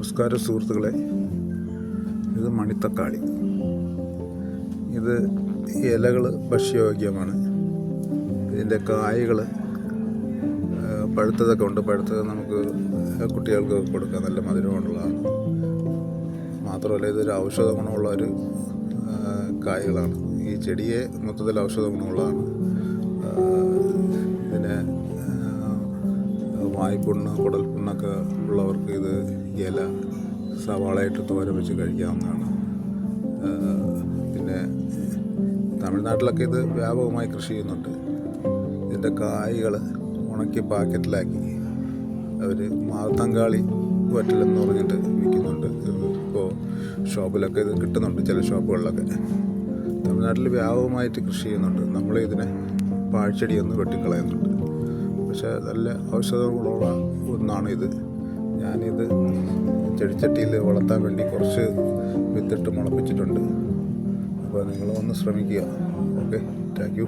നമസ്കാരം സുഹൃത്തുക്കളെ, ഇത് മണിത്തക്കാളി. ഇത് ഇലകൾ ഭക്ഷ്യയോഗ്യമാണ്. ഇതിൻ്റെ കായ്കൾ പഴുത്തതൊക്കെ ഉണ്ട്. പഴുത്തത് നമുക്ക് കുട്ടികൾക്ക് കൊടുക്കാം, നല്ല മധുരമുള്ളതാണ്. മാത്രമല്ല ഇതൊരു ഔഷധ ഗുണമുള്ള ഒരു കായ്കളാണ്. ഈ ചെടിയെ മൊത്തത്തിൽ ഔഷധ ഗുണമുള്ളതാണ്. ഇതിന് വായ്പുണ്ണ്, കുടൽപുണ്ണൊക്കെ ഉള്ളവർക്ക് ഇത് ഇല സവാളയിട്ട് തോര വെച്ച് കഴിക്കാവുന്നതാണ്. പിന്നെ തമിഴ്നാട്ടിലൊക്കെ ഇത് വ്യാപകമായി കൃഷി ചെയ്യുന്നുണ്ട്. ഇതിൻ്റെ കായ്കൾ ഉണക്കി പാക്കറ്റിലാക്കി അവർ മാതങ്കാളി വറ്റലെന്ന് പറഞ്ഞിട്ട് വിൽക്കുന്നുണ്ട്. ഇപ്പോൾ ഷോപ്പിലൊക്കെ ഇത് കിട്ടുന്നുണ്ട്, ചില ഷോപ്പുകളിലൊക്കെ. തമിഴ്നാട്ടിൽ വ്യാപകമായിട്ട് കൃഷി ചെയ്യുന്നുണ്ട്. നമ്മളിതിനെ പാഴ്ചെടിയൊന്ന് വെട്ടിക്കളയുന്നുണ്ട്. പക്ഷേ നല്ല ഔഷധ ഗുണമുള്ള ഒന്നാണ് ഇത്. ഞാനിത് ചെടിച്ചട്ടിയിൽ വളർത്താൻ വേണ്ടി കുറച്ച് വിത്തിട്ട് മുളപ്പിച്ചിട്ടുണ്ട്. അപ്പോൾ നിങ്ങൾ ഒന്ന് ശ്രമിക്കുക. Okay, thank you.